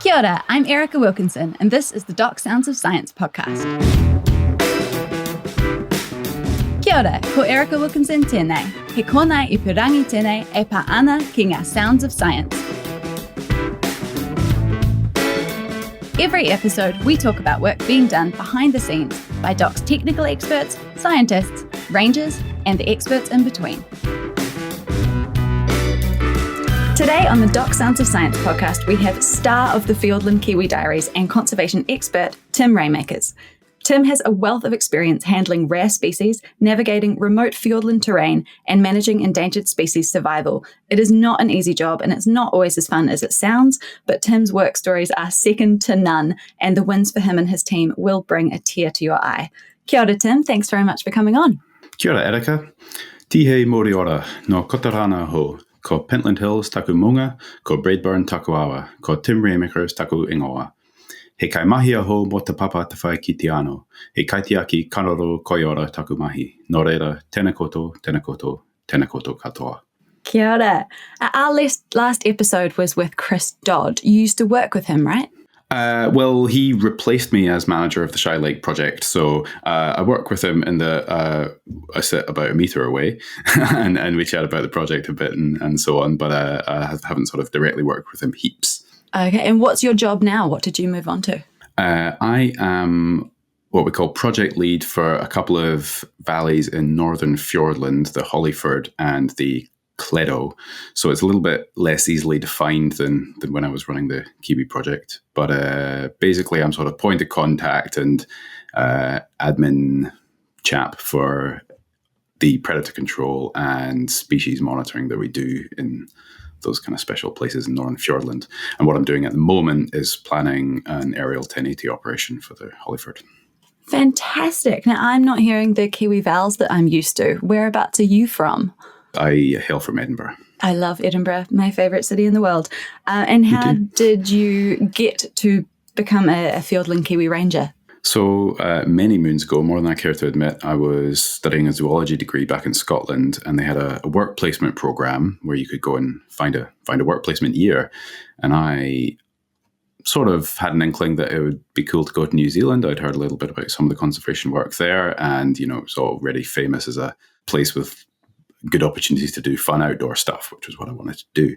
Kia ora, I'm Erica Wilkinson, and this is the Doc Sounds of Science podcast. Kia ora, ko Erica Wilkinson tēnei. He konei I purangi tēnei e pā ana ki ngā Sounds of Science. Every episode, we talk about work being done behind the scenes by Doc's technical experts, scientists, rangers, and the experts in between. Today on the Doc Sounds of Science podcast, we have star of the Fiordland Kiwi Diaries and conservation expert, Tim Raemaekers. Tim has a wealth of experience handling rare species, navigating remote Fiordland terrain, and managing endangered species survival. It is not an easy job, and it's not always as fun as it sounds, but Tim's work stories are second to none, and the wins for him and his team will bring a tear to your eye. Kia ora, Tim. Thanks very much for coming on. Kia ora, Erica. Tihei mori ora, no kotarana ho. Ko Pentland Hills taku munga, ko Braidburn taku awa, ko Tim Raemaekers taku ingoa. He kai mahi aho mo te papa te whai ki te ano. He kaitiaki karoro koiora taku mahi. Nō reira, tēnā koutou, tēnā koutou, tēnā koutou katoa. Kia ora. Our last episode was with Chris Dodd. You used to work with him, right? Well, he replaced me as manager of the Shy Lake project. So I work with him in I sit about a metre away and we chat about the project a bit and so on. But I haven't sort of directly worked with him heaps. Okay. And what's your job now? What did you move on to? I am what we call project lead for a couple of valleys in northern Fiordland, the Hollyford and the Cledo. So it's a little bit less easily defined than when I was running the Kiwi project. But basically, I'm sort of point of contact and admin chap for the predator control and species monitoring that we do in those kind of special places in northern Fiordland. And what I'm doing at the moment is planning an aerial 1080 operation for the Hollyford. Fantastic. Now, I'm not hearing the Kiwi vowels that I'm used to. Whereabouts are you from? I hail from Edinburgh. I love Edinburgh, my favourite city in the world. And how did you get to become a Fiordland Kiwi Ranger? So many moons ago, more than I care to admit, I was studying a zoology degree back in Scotland, and they had a work placement program where you could go and find a work placement year. And I sort of had an inkling that it would be cool to go to New Zealand. I'd heard a little bit about some of the conservation work there, and it was already famous as a place with good opportunities to do fun outdoor stuff, which was what I wanted to do.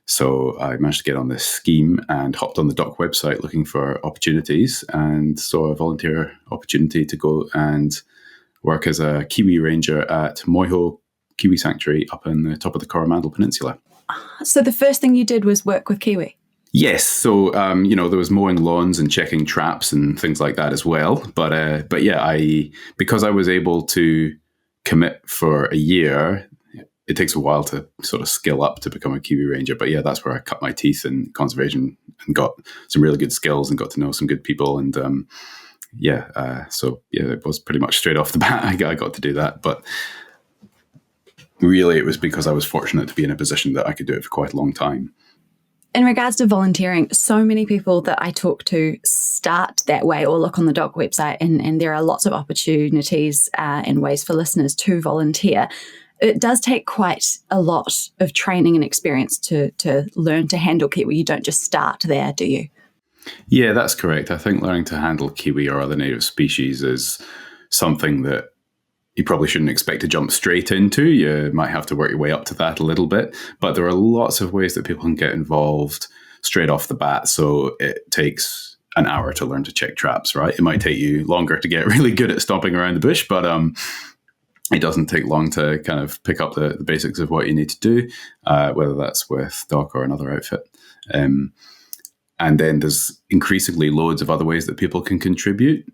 So I managed to get on this scheme and hopped on the Doc website looking for opportunities and saw a volunteer opportunity to go and work as a Kiwi ranger at Moiho Kiwi Sanctuary up in the top of the Coromandel Peninsula. So the first thing you did was work with Kiwi? Yes. So, there was mowing lawns and checking traps and things like that as well. But yeah, because I was able to commit for a year, it takes a while to sort of skill up to become a Kiwi Ranger. But yeah, that's where I cut my teeth in conservation and got some really good skills and got to know some good people. And it was pretty much straight off the bat I got to do that. But really, it was because I was fortunate to be in a position that I could do it for quite a long time. In regards to volunteering, so many people that I talk to start that way or look on the Doc website, and there are lots of opportunities and ways for listeners to volunteer. It does take quite a lot of training and experience to learn to handle Kiwi. You don't just start there, do you? Yeah, that's correct. I think learning to handle Kiwi or other native species is something that you probably shouldn't expect to jump straight into. You might have to work your way up to that a little bit. But there are lots of ways that people can get involved straight off the bat. So it takes an hour to learn to check traps, right? It might take you longer to get really good at stomping around the bush, but it doesn't take long to kind of pick up the basics of what you need to do, whether that's with Doc or another outfit. And then there's increasingly loads of other ways that people can contribute.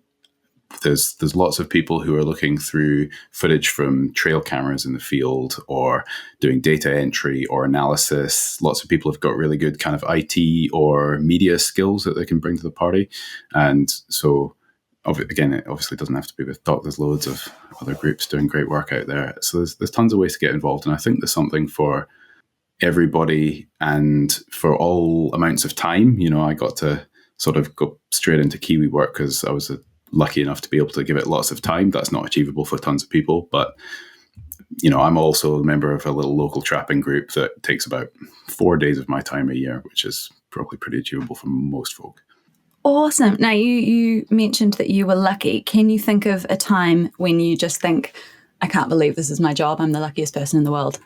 There's lots of people who are looking through footage from trail cameras in the field or doing data entry or analysis. Lots of people have got really good kind of IT or media skills that they can bring to the party. And so, again, it obviously doesn't have to be with Doc. There's loads of other groups doing great work out there. So there's tons of ways to get involved. And I think there's something for everybody and for all amounts of time. I got to sort of go straight into Kiwi work because I was lucky enough to be able to give it lots of time. That's not achievable for tons of people, but I'm also a member of a little local trapping group that takes about 4 days of my time a year, which is probably pretty achievable for most folk. Awesome. Now, you mentioned that you were lucky. Can you think of a time when you just think, I can't believe this is my job, I'm the luckiest person in the world?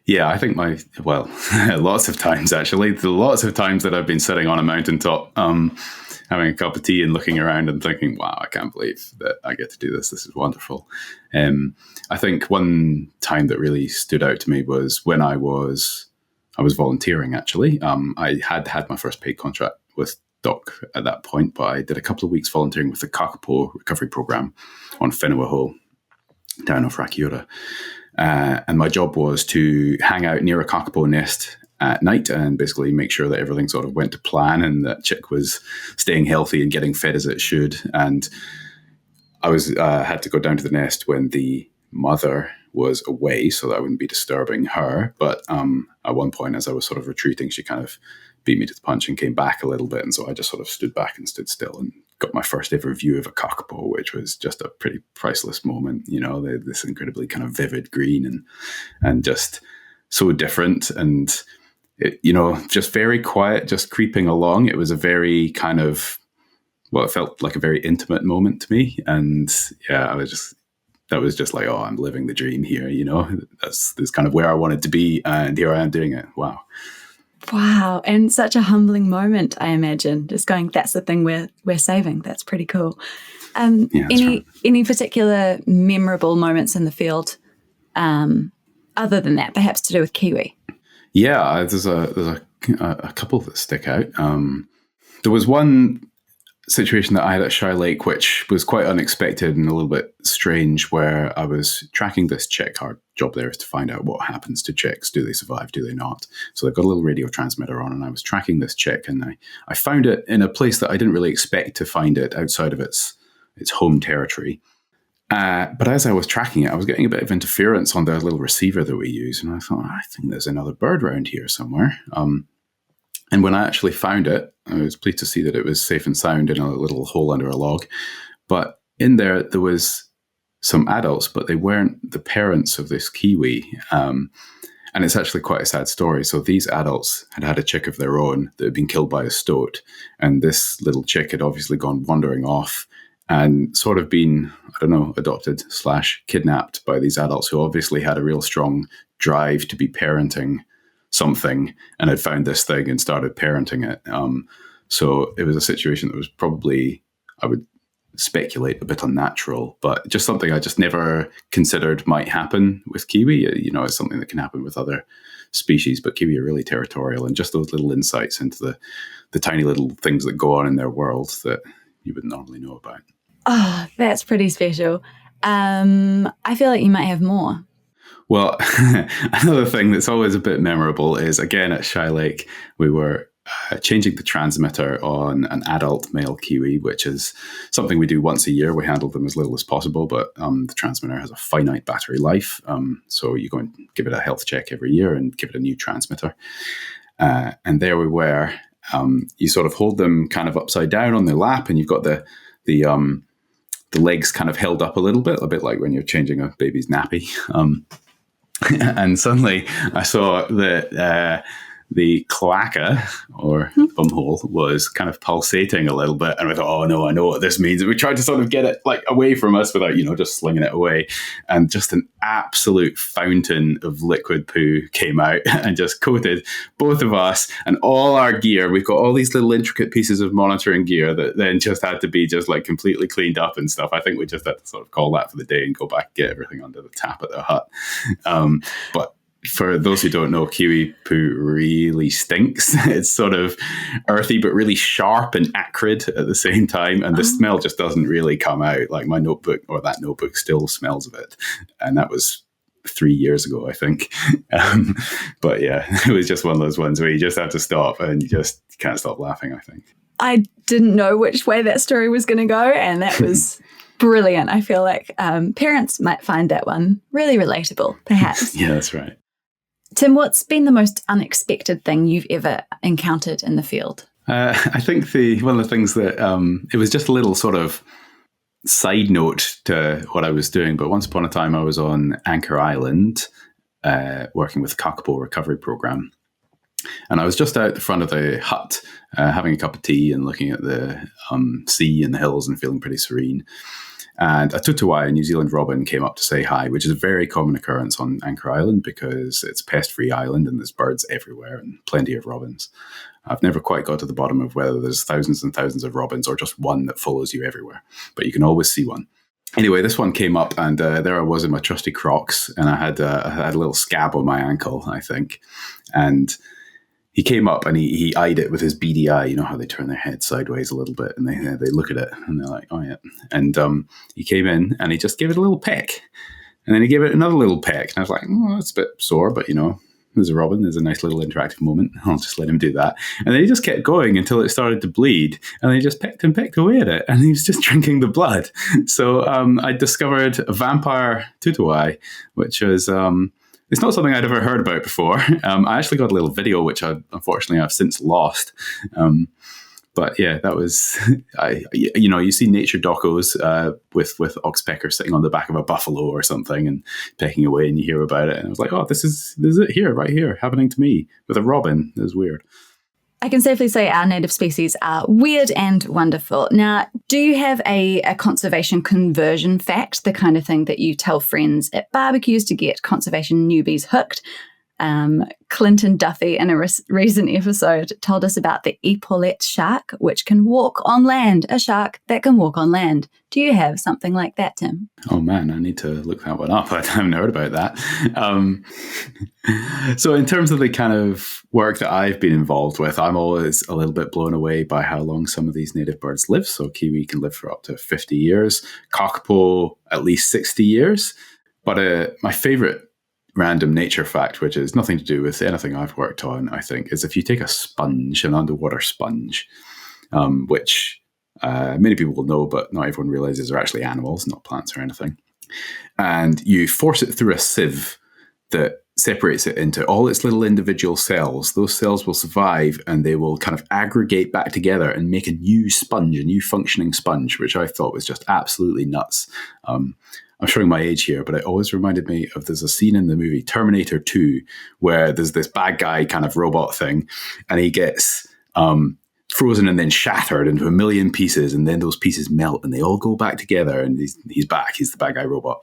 Yeah, I think lots of times, actually. Lots of times that I've been sitting on a mountaintop, having a cup of tea and looking around and thinking, wow, I can't believe that I get to do this. This is wonderful. I think one time that really stood out to me was when I was volunteering, actually. I had my first paid contract with Doc at that point, but I did a couple of weeks volunteering with the kākāpō recovery program on Whenua down off Rakiura. And my job was to hang out near a kākāpō nest at night and basically make sure that everything sort of went to plan and that chick was staying healthy and getting fed as it should. And I had to go down to the nest when the mother was away so that I wouldn't be disturbing her. But at one point, as I was sort of retreating, she kind of beat me to the punch and came back a little bit. And so I just sort of stood back and stood still and got my first ever view of a kākāpō, which was just a pretty priceless moment. You know, this incredibly kind of vivid green and just so different. And, just very quiet, just creeping along. It was a very kind of, it felt like a very intimate moment to me. And yeah, that was just like, oh, I'm living the dream here. That's kind of where I wanted to be. And here I am doing it. Wow. Wow. And such a humbling moment, I imagine, just going, that's the thing we're saving. That's pretty cool. Any particular memorable moments in the field other than that, perhaps to do with kiwi? Yeah, there's a couple that stick out. There was one situation that I had at Shy Lake, which was quite unexpected and a little bit strange, where I was tracking this chick. Our job there is to find out what happens to chicks. Do they survive? Do they not? So they've got a little radio transmitter on, and I was tracking this chick, and I found it in a place that I didn't really expect to find it outside of its home territory. But as I was tracking it, I was getting a bit of interference on the little receiver that we use, and I thought, I think there's another bird around here somewhere. And when I actually found it, I was pleased to see that it was safe and sound in a little hole under a log. But in there was some adults, but they weren't the parents of this kiwi. And it's actually quite a sad story. So these adults had a chick of their own that had been killed by a stoat. And this little chick had obviously gone wandering off and sort of been, adopted / kidnapped by these adults who obviously had a real strong drive to be parenting something and had found this thing and started parenting it. So it was a situation that was probably, I would speculate, a bit unnatural, but just something I just never considered might happen with kiwi. It's something that can happen with other species, but kiwi are really territorial, and just those little insights into the tiny little things that go on in their world that you wouldn't normally know about. Oh, that's pretty special. I feel like you might have more. Well, another thing that's always a bit memorable is, again, at Shy Lake, we were changing the transmitter on an adult male kiwi, which is something we do once a year. We handle them as little as possible, but the transmitter has a finite battery life. So you go and give it a health check every year and give it a new transmitter. And there we were. You sort of hold them kind of upside down on their lap, and you've got the legs kind of held up a bit like when you're changing a baby's nappy. And suddenly I saw that the cloaca, or bumhole, was kind of pulsating a little bit. And I thought, oh no, I know what this means. And we tried to sort of get it like away from us without, just slinging it away. And just an absolute fountain of liquid poo came out and just coated both of us and all our gear. We've got all these little intricate pieces of monitoring gear that then just had to be just like completely cleaned up and stuff. I think we just had to sort of call that for the day and go back and get everything under the tap at the hut. But for those who don't know, kiwi poo really stinks. It's sort of earthy, but really sharp and acrid at the same time. And the smell just doesn't really come out. Like my notebook, or that notebook, still smells of it. And that was 3 years ago, I think. But yeah, it was just one of those ones where you just have to stop and you just can't stop laughing, I think. I didn't know which way that story was going to go. And that was brilliant. I feel like parents might find that one really relatable, perhaps. Yeah, that's right. Tim, what's been the most unexpected thing you've ever encountered in the field? I think one of the things that it was just a little sort of side note to what I was doing, but once upon a time I was on Anchor Island working with the kākāpō recovery program. And I was just out the front of the hut, having a cup of tea and looking at the sea and the hills and feeling pretty serene. And a toutouwai, a New Zealand robin, came up to say hi, which is a very common occurrence on Anchor Island because it's a pest-free island and there's birds everywhere and plenty of robins. I've never quite got to the bottom of whether there's thousands and thousands of robins or just one that follows you everywhere, but you can always see one. Anyway, this one came up and there I was in my trusty Crocs and I had a little scab on my ankle, I think. And he came up and he eyed it with his beady eye. You know how they turn their head sideways a little bit and they look at it and they're like, oh yeah. And he came in and he just gave it a little peck. And then he gave it another little peck. And I was like, oh, that's a bit sore, but there's a robin. There's a nice little interactive moment. I'll just let him do that. And then he just kept going until it started to bleed. And they just pecked away at it. And he was just drinking the blood. So I discovered a vampire toutouwai, which is... it's not something I'd ever heard about before. I actually got a little video, which unfortunately I've since lost. But yeah, that was, you see nature docos with oxpecker sitting on the back of a buffalo or something and pecking away and you hear about it. And I was like, oh, this is it here, right here, happening to me with a robin. It was weird. I can safely say our native species are weird and wonderful. Now, do you have a conservation conversion fact, the kind of thing that you tell friends at barbecues to get conservation newbies hooked? Clinton Duffy, in a recent episode, told us about the epaulette shark, which can walk on land, a shark that can walk on land. Do you have something like that, Tim? Oh man, I need to look that one up. I haven't heard about that. So in terms of the kind of work that I've been involved with, I'm always a little bit blown away by how long some of these native birds live. So kiwi can live for up to 50 years, kākāpō at least 60 years. But my favorite random nature fact, which is nothing to do with anything I've worked on, I think, is if you take a sponge, an underwater sponge, which many people will know, but not everyone realizes are actually animals, not plants or anything, and you force it through a sieve that separates it into all its little individual cells. Those cells will survive and they will kind of aggregate back together and make a new sponge, a new functioning sponge, which I thought was just absolutely nuts. I'm showing my age here, but it always reminded me of, there's a scene in the movie Terminator 2 where there's this bad guy kind of robot thing and he gets frozen and then shattered into a million pieces, and then those pieces melt and they all go back together and he's back. He's the bad guy robot.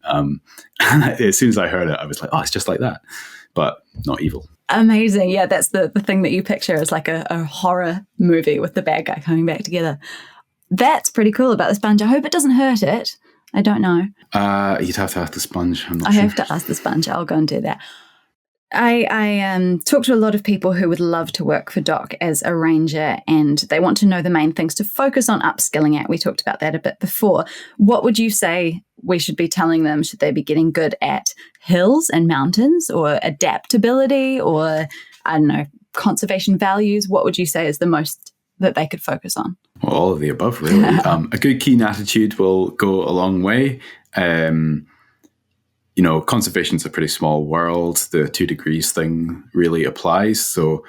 And as soon as I heard it, I was like, oh, it's just like that, but not evil. Amazing. Yeah, that's the thing that you picture as like a horror movie with the bad guy coming back together. That's pretty cool about the sponge. I hope it doesn't hurt it. I don't know. You'd have to ask the sponge. I'm not sure. I have to ask the sponge. I'll go and do that. I talk to a lot of people who would love to work for DOC as a ranger, and they want to know the main things to focus on upskilling at. We talked about that a bit before. What would you say we should be telling them? Should they be getting good at hills and mountains, or adaptability, or, I don't know, conservation values? What would you say is the most that they could focus on? Well, all of the above, really. A good keen attitude will go a long way. Conservation's a pretty small world. The 2 degrees thing really applies. So,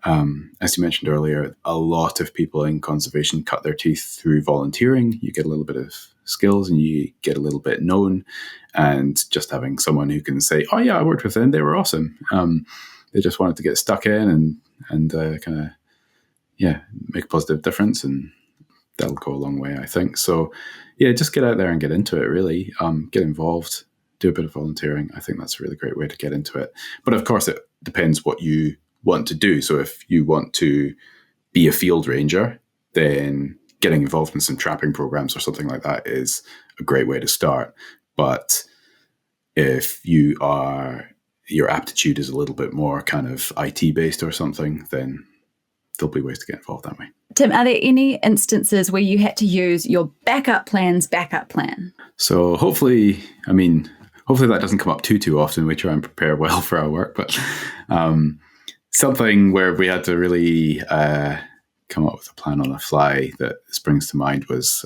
as you mentioned earlier, a lot of people in conservation cut their teeth through volunteering. You get a little bit of skills and you get a little bit known. And just having someone who can say, oh yeah, I worked with them, they were awesome. They just wanted to get stuck in and kind of, make a positive difference, and that'll go a long way, I think. So, yeah, just get out there and get into it, really. Get involved, do a bit of volunteering. I think that's a really great way to get into it. But of course, it depends what you want to do. So if you want to be a field ranger, then getting involved in some trapping programs or something like that is a great way to start. But if your aptitude is a little bit more kind of IT based or something, then there'll be ways to get involved that way. Tim, are there any instances where you had to use your backup plan? So hopefully that doesn't come up too often. We try and prepare well for our work, but something where we had to really come up with a plan on the fly that springs to mind was,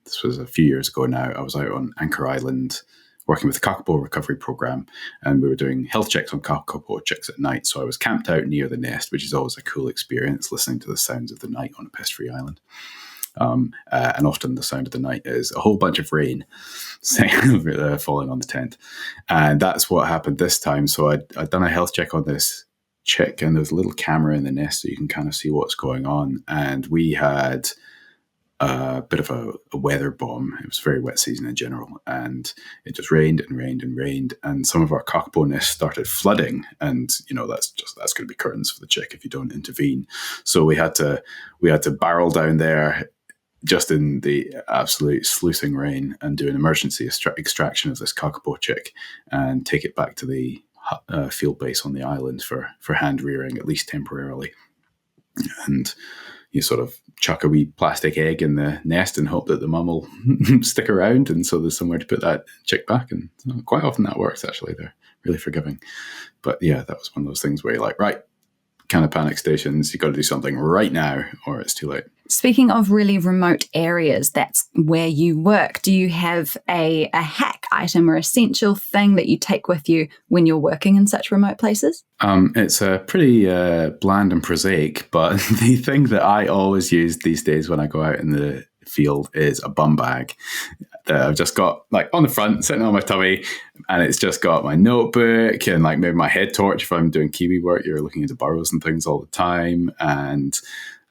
this was a few years ago now. I was out on Anchor Island working with the kākāpō recovery program, and we were doing health checks on kākāpō chicks at night. So I was camped out near the nest, which is always a cool experience, listening to the sounds of the night on a pest-free island. And often the sound of the night is a whole bunch of rain falling on the tent. And that's what happened this time. So I'd done a health check on this chick, and there's a little camera in the nest so you can kind of see what's going on. And we had a bit of a weather bomb. It was a very wet season in general, and it just rained and rained and rained, and some of our kākāpō nests started flooding, and that's going to be curtains for the chick if you don't intervene. So we had to barrel down there just in the absolute sluicing rain and do an emergency extraction of this kākāpō chick and take it back to the field base on the island for hand rearing, at least temporarily. And you sort of chuck a wee plastic egg in the nest and hope that the mum will stick around, and so there's somewhere to put that chick back. And quite often that works, actually. They're really forgiving. But yeah, that was one of those things where you're like, right, kind of panic stations, you got to do something right now or it's too late. Speaking of really remote areas, that's where you work. Do you have a hack item or essential thing that you take with you when you're working in such remote places? It's pretty bland and prosaic, but the thing that I always use these days when I go out in the field is a bum bag that I've just got like on the front, sitting on my tummy, and it's just got my notebook and like maybe my head torch if I'm doing kiwi work. You're looking into burrows and things all the time, and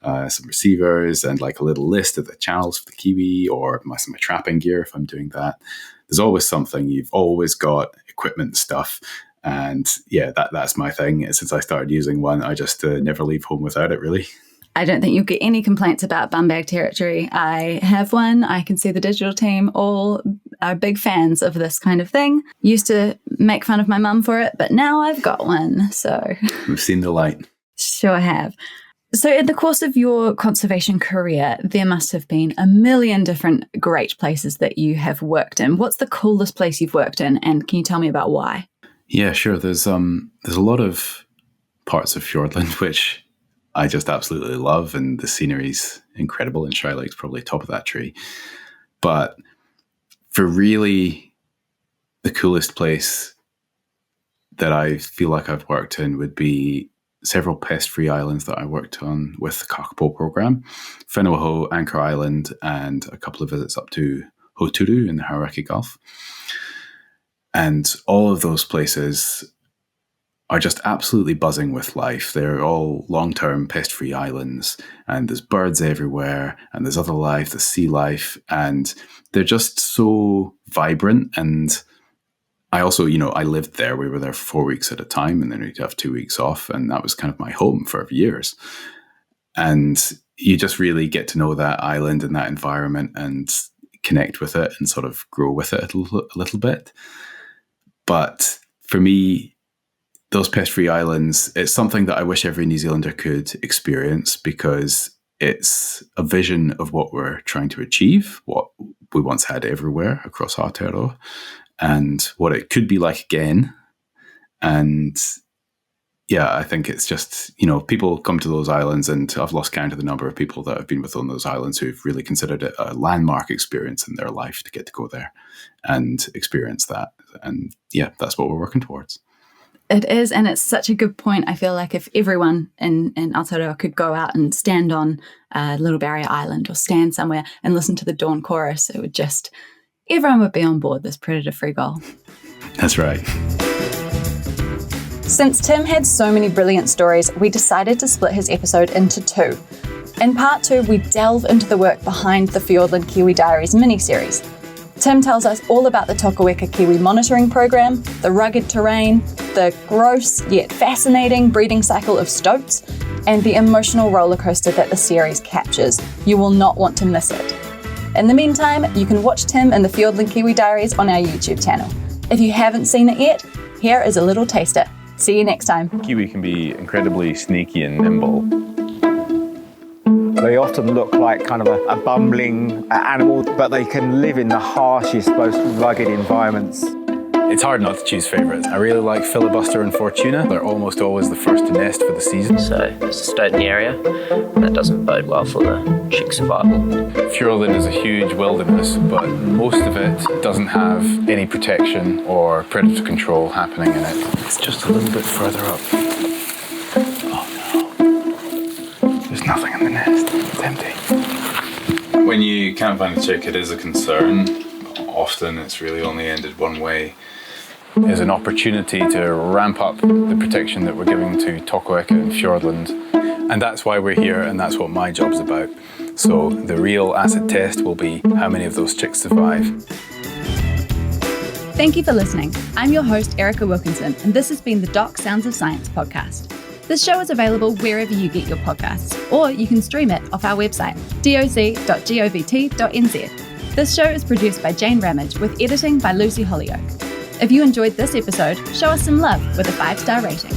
some receivers and like a little list of the channels for the kiwi, or my trapping gear if I'm doing that. There's always something. You've always got equipment stuff. And yeah, that's my thing. Since I started using one, I just never leave home without it, really. I don't think you'll get any complaints about bum bag territory. I have one. I can see the digital team all are big fans of this kind of thing. Used to make fun of my mum for it, but now I've got one. So we've seen the light. Sure have. So in the course of your conservation career, there must have been a million different great places that you have worked in. What's the coolest place you've worked in? And can you tell me about why? Yeah, sure. There's a lot of parts of Fiordland which I just absolutely love, and the scenery's incredible, and Shy Lake's probably top of that tree. But for really the coolest place that I feel like I've worked in would be several pest-free islands that I worked on with the kākāpō program, Whenua, Anchor Island, and a couple of visits up to Hoturu in the Hauraki Gulf. And all of those places are just absolutely buzzing with life. They're all long-term pest-free islands, and there's birds everywhere, and there's other life, there's sea life, and they're just so vibrant. And I also, I lived there. We were there for 4 weeks at a time, and then we'd have 2 weeks off, and that was kind of my home for years. And you just really get to know that island and that environment and connect with it and sort of grow with it a little bit. But for me, those pest-free islands, it's something that I wish every New Zealander could experience, because it's a vision of what we're trying to achieve, what we once had everywhere across Aotearoa, and what it could be like again. And yeah, I think it's just, people come to those islands, and I've lost count of the number of people that have been with on those islands who've really considered it a landmark experience in their life to get to go there and experience that. And yeah, that's what we're working towards. It is, and it's such a good point. I feel like if everyone in Aotearoa could go out and stand on Little Barrier Island or stand somewhere and listen to the dawn chorus, it would just, everyone would be on board this predator-free goal. That's right. Since Tim had so many brilliant stories, we decided to split his episode into two. In part two, we delve into the work behind the Fiordland Kiwi Diaries mini-series. Tim tells us all about the tokoeka kiwi monitoring program, the rugged terrain, the gross yet fascinating breeding cycle of stoats, and the emotional rollercoaster that the series captures. You will not want to miss it. In the meantime, you can watch Tim and the Fiordland Kiwi Diaries on our YouTube channel. If you haven't seen it yet, here is a little taster. See you next time. Kiwi can be incredibly sneaky and nimble. They often look like kind of a bumbling animal, but they can live in the harshest, most rugged environments. It's hard not to choose favourites. I really like Filibuster and Fortuna. They're almost always the first to nest for the season. So there's a stoat in the area, and that doesn't bode well for the chick survival. Fiordland is a huge wilderness, but most of it doesn't have any protection or predator control happening in it. It's just a little bit further up. Oh no. There's nothing in the nest. It's empty. When you can't find a chick, it is a concern. Often it's really only ended one way. is an opportunity to ramp up the protection that we're giving to tokoeka and Fiordland. And that's why we're here, and that's what my job's about. So the real acid test will be how many of those chicks survive. Thank you for listening. I'm your host, Erica Wilkinson, and this has been the Doc Sounds of Science podcast. This show is available wherever you get your podcasts, or you can stream it off our website, doc.govt.nz. This show is produced by Jane Ramage with editing by Lucy Hollyoak. If you enjoyed this episode, show us some love with a 5-star rating.